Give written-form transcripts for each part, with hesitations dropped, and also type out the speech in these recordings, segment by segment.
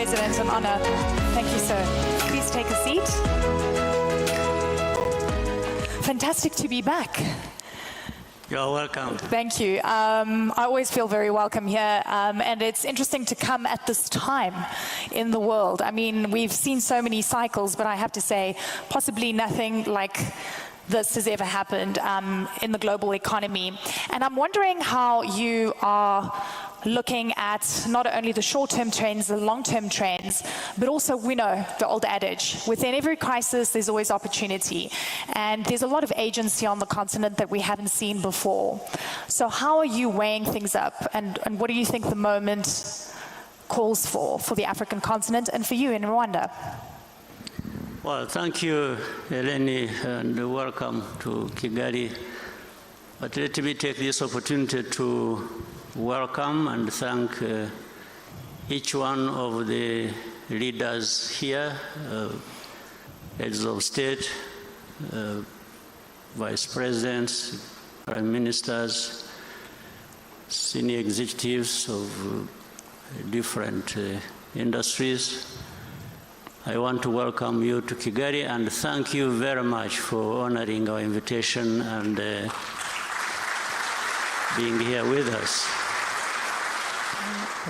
President, an honor. Thank you, sir. Please take a seat. Fantastic to be back. You're welcome. Thank you. I always feel very welcome here, and it's interesting to come at this time in the world. I mean, we've seen so many cycles, but I have to say, possibly nothing like this has ever happened in the global economy. And I'm wondering how you are looking at not only the short-term trends, the long-term trends, but also, we know the old adage, within every crisis there's always opportunity, and there's a lot of agency on the continent that we haven't seen before. So how are you weighing things up, and what do you think the moment calls for the African continent and for you in Rwanda? Well, thank you, Eleni, and welcome to Kigali. But let me take this opportunity to welcome and thank each one of the leaders here, heads of state, vice presidents, prime ministers, senior executives of different industries. I want to welcome you to Kigali and thank you very much for honoring our invitation and being here with us.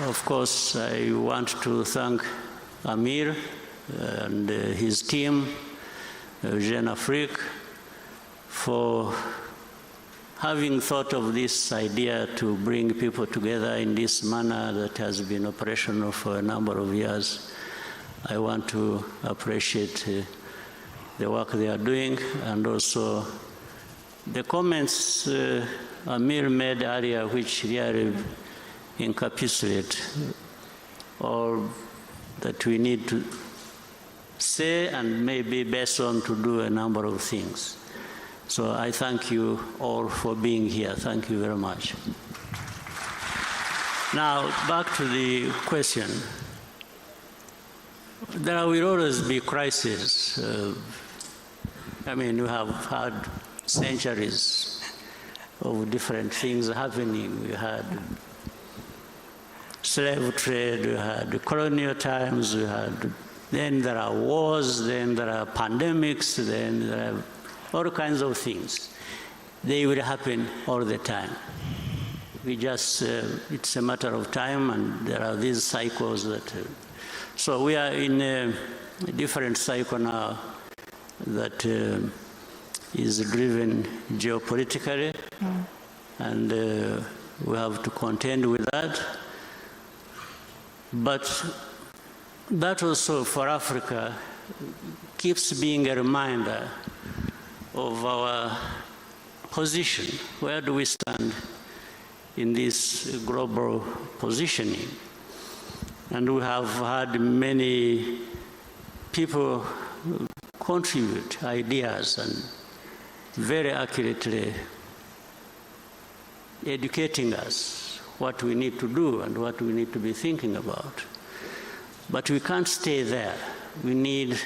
Of course, I want to thank Amir and his team, Jeune-Afrique, for having thought of this idea to bring people together in this manner that has been operational for a number of years. I want to appreciate the work they are doing, and also the comments Amir made earlier, which really encapsulate all that we need to say and maybe based on to do a number of things. So I thank you all for being here. Thank you very much. Now, back to the question. There will always be crises. I mean, we have had centuries of different things happening. We had slave trade, we had colonial times, then there are wars, then there are pandemics, then there are all kinds of things. They will happen all the time. We just, it's a matter of time, and there are these cycles that, so we are in a different cycle now that is driven geopolitically, and we have to contend with that. But that also for Africa keeps being a reminder of our position. Where do we stand in this global positioning? And we have had many people contribute ideas and very accurately educating us what we need to do and what we need to be thinking about. But we can't stay there. We need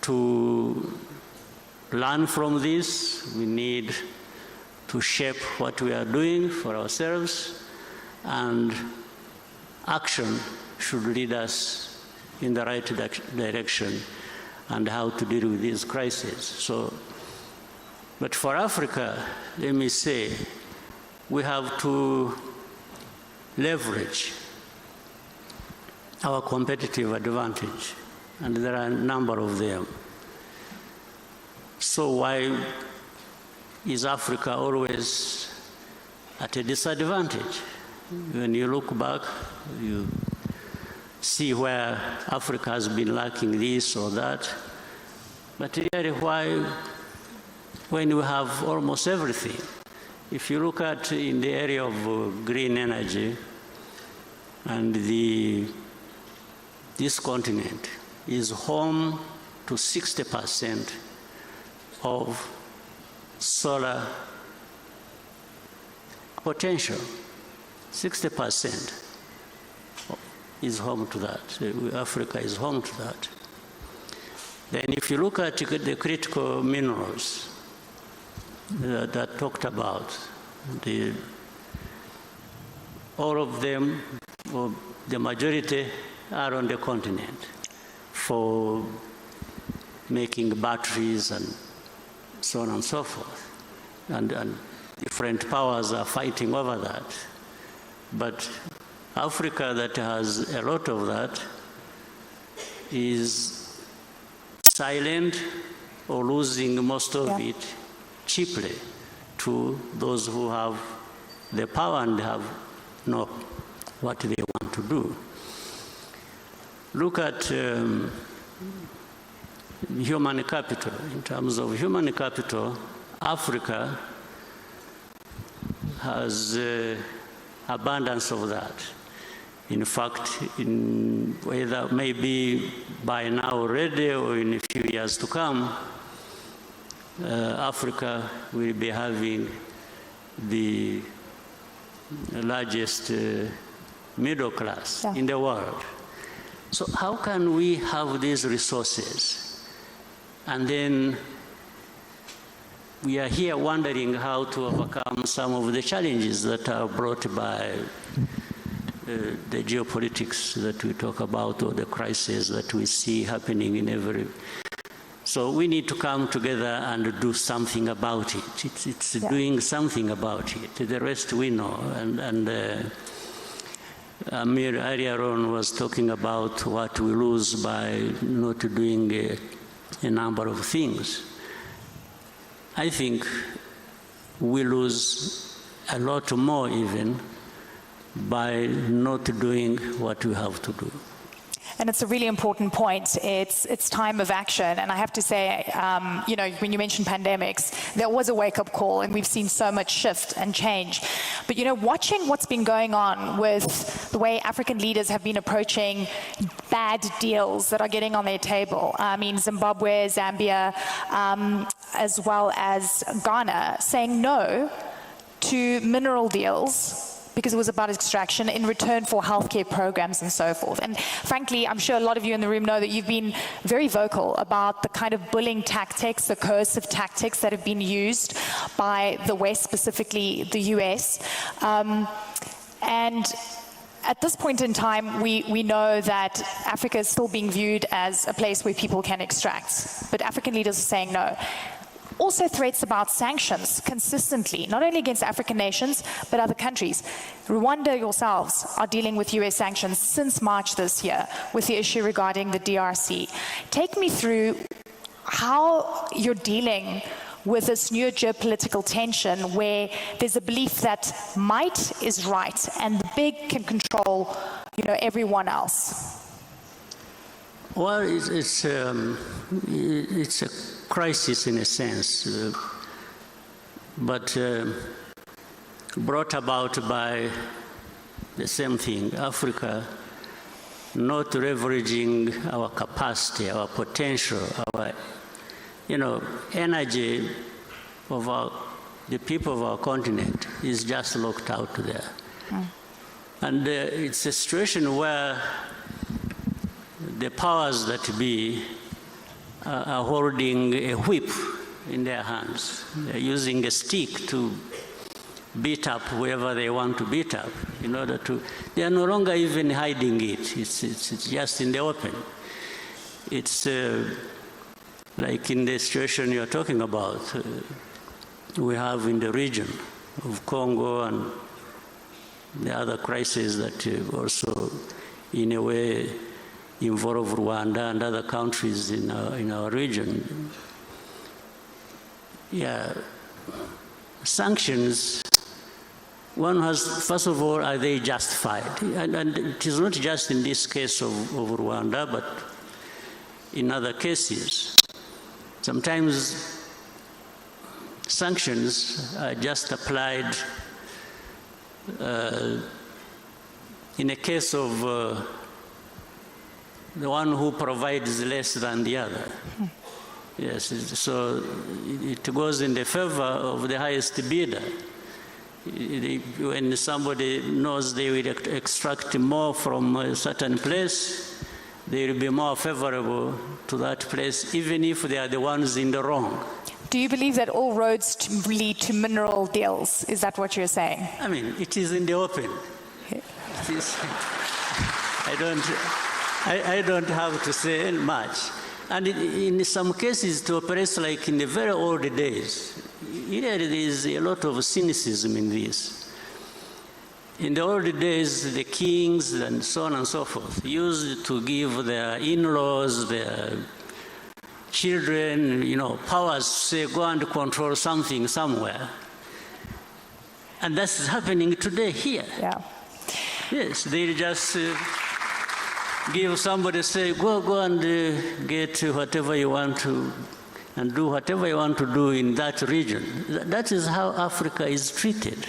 to learn from this. We need to shape what we are doing for ourselves, and action should lead us in the right direction and how to deal with these crises. So, but for Africa, let me say, we have to leverage our competitive advantage, and there are a number of them. So why is Africa always at a disadvantage? When you look back, you see where Africa has been lacking this or that. But really, why, when we have almost everything? If you look at in the area of green energy, and this continent is home to 60% of solar potential. 60% is home to that. Africa is home to that. Then if you look at the critical minerals that I talked about, all of them, or the majority, are on the continent for making batteries and so on and so forth. And different powers are fighting over that. But Africa, that has a lot of that, is silent or losing most of it cheaply to those who have the power and know what they want to do. Look at human capital. In terms of human capital, Africa has abundance of that. In fact, whether maybe by now already or in a few years to come, Africa will be having the largest middle class in the world. So how can we have these resources and then we are here wondering how to overcome some of the challenges that are brought by the geopolitics that we talk about, or the crises that we see happening in every... So we need to come together and do something about it. It's doing something about it. The rest we know. And Amir earlier on was talking about what we lose by not doing a number of things. I think we lose a lot more even by not doing what we have to do. And it's a really important point. It's time of action. And I have to say, you know, when you mention pandemics, there was a wake-up call, and we've seen so much shift and change. But, you know, watching what's been going on with the way African leaders have been approaching bad deals that are getting on their table. I mean, Zimbabwe, Zambia, as well as Ghana, saying no to mineral deals because it was about extraction in return for healthcare programs and so forth. And frankly, I'm sure a lot of you in the room know that you've been very vocal about the kind of bullying tactics, the coercive tactics that have been used by the West, specifically the US. And at this point in time, we know that Africa is still being viewed as a place where people can extract, but African leaders are saying no. Also threats about sanctions consistently, not only against African nations, but other countries. Rwanda yourselves are dealing with US sanctions since March this year with the issue regarding the DRC. Take me through how you're dealing with this new geopolitical tension where there's a belief that might is right and the big can control, you know, everyone else. Well, it's a crisis in a sense, but brought about by the same thing, Africa not leveraging our capacity, our potential, our, you know, energy of the people of our continent is just locked out there. And it's a situation where the powers that be are holding a whip in their hands. They're using a stick to beat up whoever they want to beat up in order to... They are no longer even hiding it. It's just in the open. It's like in the situation you're talking about, we have in the region of Congo and the other crises that also, in a way, involve Rwanda and other countries in our region. Yeah, sanctions, one has, first of all, are they justified? And it is not just in this case of Rwanda, but in other cases. Sometimes sanctions are just applied in a case of the one who provides less than the other. Yes, so it goes in the favor of the highest bidder. When somebody knows they will extract more from a certain place, they will be more favorable to that place, even if they are the ones in the wrong. Do you believe that all roads lead to mineral deals? Is that what you're saying? I mean, it is in the open. It is, I don't... I don't have to say much. And in some cases, it operates like in the very old days. Here, there is a lot of cynicism in this. In the old days, the kings and so on and so forth used to give their in-laws, their children, powers to say, go and control something somewhere. And that's happening today here. Yeah. Yes, they just give somebody, say, go and get whatever you want to, and do whatever you want to do in that region. That is how Africa is treated.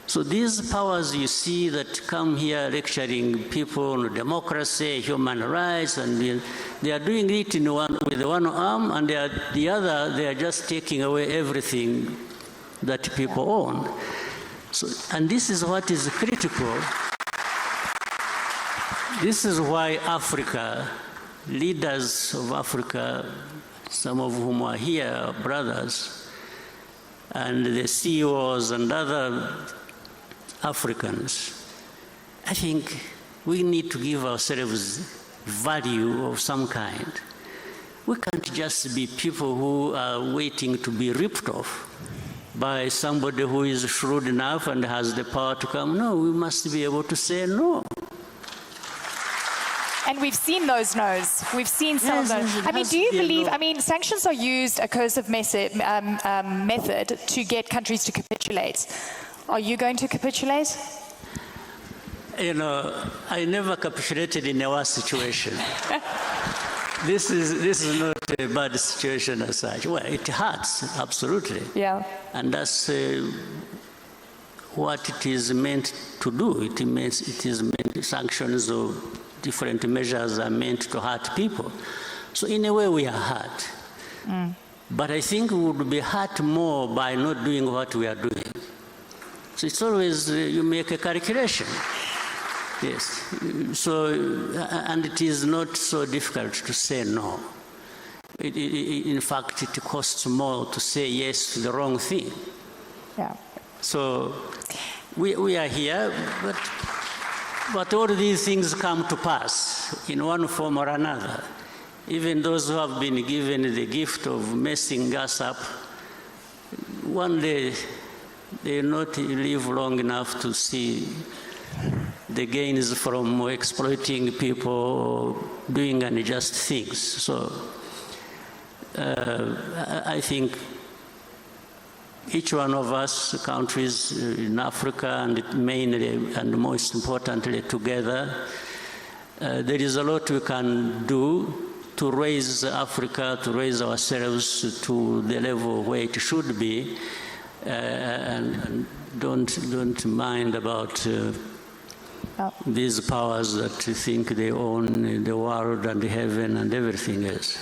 So these powers you see that come here lecturing people on democracy, human rights, and they are doing it with one arm, and the other, they are just taking away everything that people own. So, and this is what is critical. This is why Africa, leaders of Africa, some of whom are here, brothers, and the CEOs and other Africans, I think we need to give ourselves value of some kind. We can't just be people who are waiting to be ripped off by somebody who is shrewd enough and has the power to come. No, we must be able to say no. And we've seen those no's. We've seen some of those. I mean, do you believe, sanctions are used, a coercive method to get countries to capitulate. Are you going to capitulate? I never capitulated in a war situation. This is not a bad situation as such. Well, it hurts, absolutely. Yeah. And that's what it is meant to do. It is meant, sanctions or different measures are meant to hurt people. So in a way, we are hurt. But I think we would be hurt more by not doing what we are doing. So it's always, you make a calculation. Yes. So, and it is not so difficult to say no. In fact, it costs more to say yes to the wrong thing. Yeah. So we are here, but all these things come to pass in one form or another. Even those who have been given the gift of messing us up, one day they will not live long enough to see the gains from exploiting people, doing unjust things. So I think each one of us, countries in Africa, and mainly and most importantly together, there is a lot we can do to raise Africa, to raise ourselves to the level where it should be, and don't mind about these powers that think they own the world and the heaven and everything else.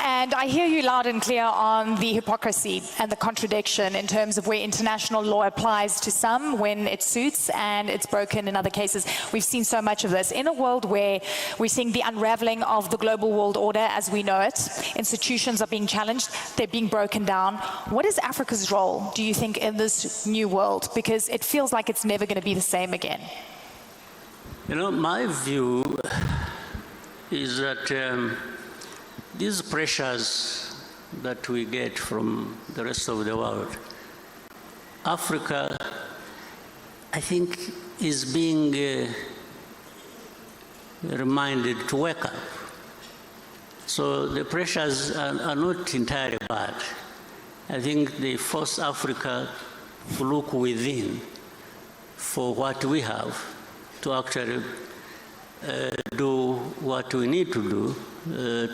And I hear you loud and clear on the hypocrisy and the contradiction in terms of where international law applies to some when it suits and it's broken in other cases. We've seen so much of this. In a world where we're seeing the unraveling of the global world order as we know it, institutions are being challenged, they're being broken down. What is Africa's role, do you think, in this new world? Because it feels like it's never going to be the same again. My view is that these pressures that we get from the rest of the world, Africa, I think, is being reminded to wake up. So the pressures are not entirely bad. I think they force Africa to look within for what we have to actually do what we need to do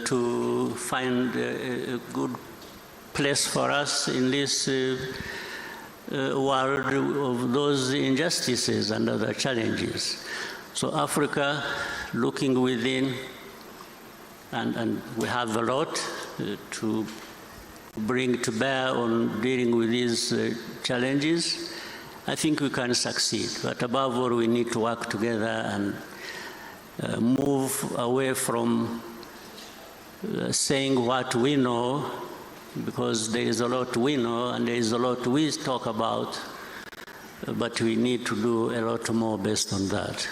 to find a good place for us in this world of those injustices and other challenges. So Africa looking within, and we have a lot to bring to bear on dealing with these challenges. I think we can succeed, but above all we need to work together and move away from saying what we know, because there is a lot we know and there is a lot we talk about, but we need to do a lot more based on that.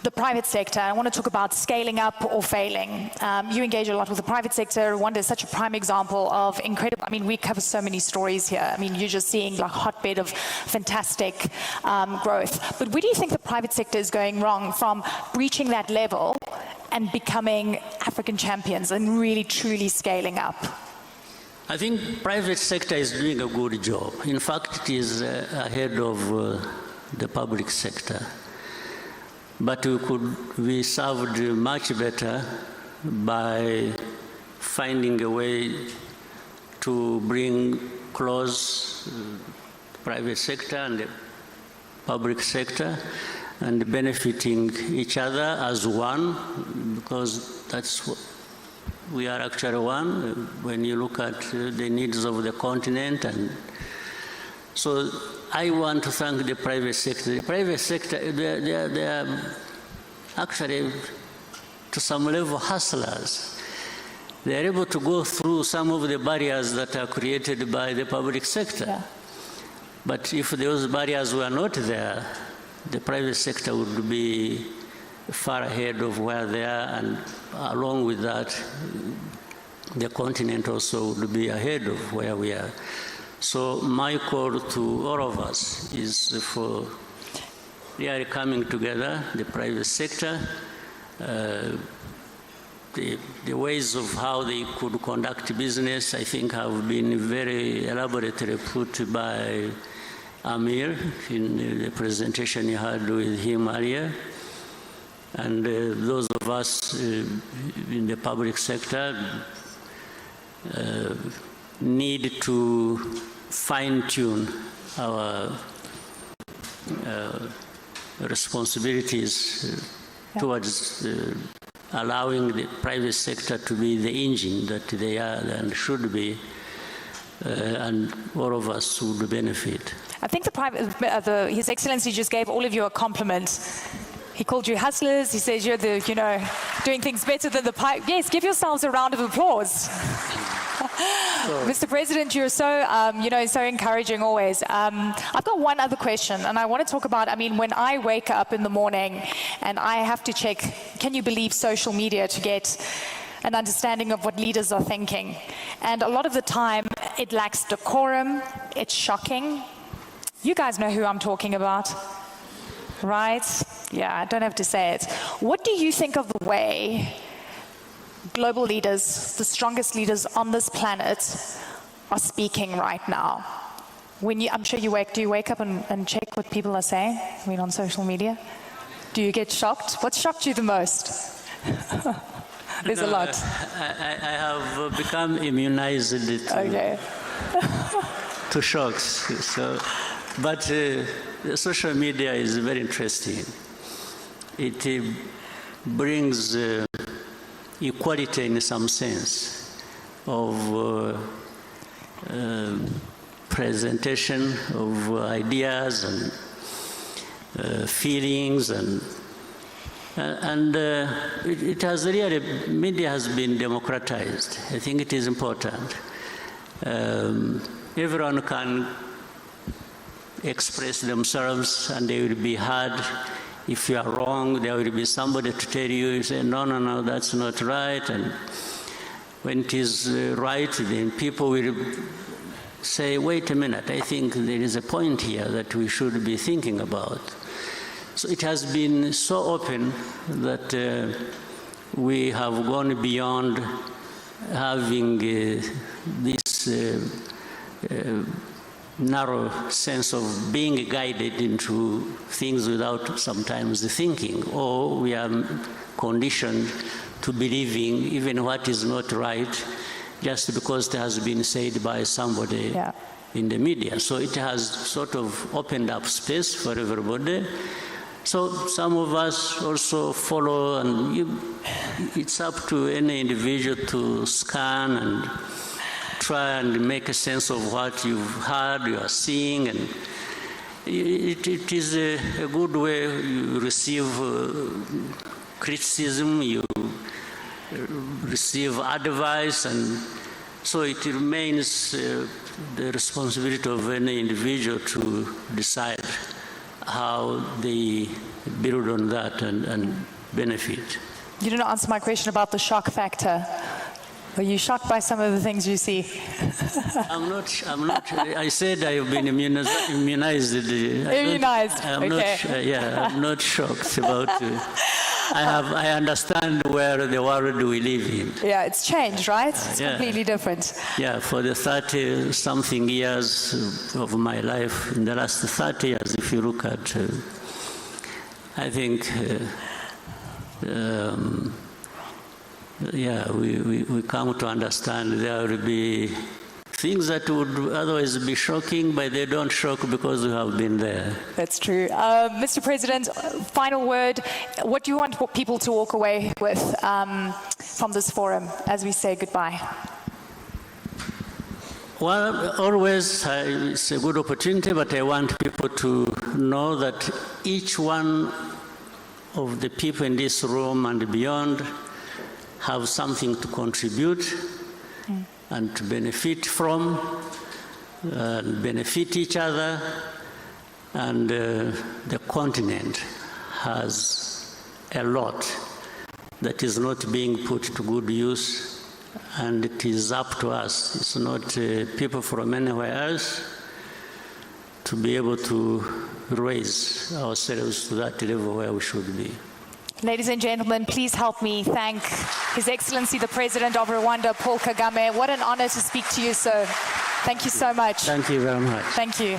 The private sector, I want to talk about scaling up or failing. You engage a lot with the private sector. Rwanda is such a prime example of incredible, I mean, we cover so many stories here. I mean, you're just seeing like hotbed of fantastic growth. But where do you think the private sector is going wrong from reaching that level and becoming African champions and really truly scaling up? I think private sector is doing a good job. In fact, it is ahead of the public sector. But we could be served much better by finding a way to bring close private sector and the public sector and benefiting each other as one, because that's what we are actually one when you look at the needs of the continent. And so I want to thank the private sector. The private sector, they are actually, to some level, hustlers. They are able to go through some of the barriers that are created by the public sector. Yeah. But if those barriers were not there, the private sector would be far ahead of where they are, and along with that, the continent also would be ahead of where we are. So my call to all of us is for really coming together, the private sector, the ways of how they could conduct business, I think have been very elaborately put by Amir in the presentation you had with him earlier. And those of us in the public sector need to fine-tune our responsibilities towards allowing the private sector to be the engine that they are and should be, and all of us would benefit. I think His Excellency just gave all of you a compliment. He called you hustlers. He says you're the, doing things better than the pipe. Yes, give yourselves a round of applause. Mr. President, you're so, so encouraging always. I've got one other question, and I want to talk about, when I wake up in the morning and I have to check, can you believe social media to get an understanding of what leaders are thinking? And a lot of the time, it lacks decorum. It's shocking. You guys know who I'm talking about, right? Yeah, I don't have to say it. What do you think of the way global leaders, the strongest leaders on this planet, are speaking right now? I'm sure do you wake up and check what people are saying, on social media? Do you get shocked? What shocked you the most? There's a lot. I have become immunized to shocks. But social media is very interesting. It brings equality in some sense of presentation of ideas and feelings, and it has really, media has been democratized. I think it is important. Everyone can express themselves and they will be heard. If you are wrong, there will be somebody to tell you, you say, no, that's not right. And when it is right, then people will say, wait a minute, I think there is a point here that we should be thinking about. So it has been so open that we have gone beyond having this narrow sense of being guided into things without sometimes thinking, or we are conditioned to believing even what is not right just because it has been said by somebody in the media. So it has sort of opened up space for everybody. So some of us also follow, and it's up to any individual to scan and try and make a sense of what you've heard, you are seeing, and it is a good way. You receive criticism, you receive advice, and so it remains the responsibility of any individual to decide how they build on that and benefit. You didn't answer my question about the shock factor. Are you shocked by some of the things you see? I'm not, I said I've been immunized. Immunized, okay. I'm not shocked about I understand where the world we live in. Yeah, it's changed, right? It's completely different. Yeah, for the 30-something years of my life, in the last 30 years, if you look at, I think, we come to understand there will be things that would otherwise be shocking, but they don't shock because we have been there. That's true. Mr. President, final word. What do you want people to walk away with from this forum as we say goodbye? Well, always it's a good opportunity, but I want people to know that each one of the people in this room and beyond have something to contribute and to benefit from, benefit each other, and the continent has a lot that is not being put to good use, and it is up to us. It's not people from anywhere else to be able to raise ourselves to that level where we should be. Ladies and gentlemen, please help me thank His Excellency the President of Rwanda, Paul Kagame. What an honor to speak to you, sir. Thank you so much. Thank you very much. Thank you.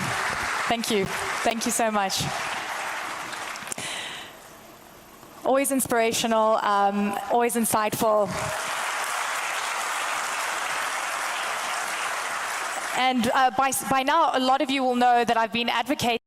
Thank you. Thank you so much. Always inspirational, always insightful. And by now, a lot of you will know that I've been advocating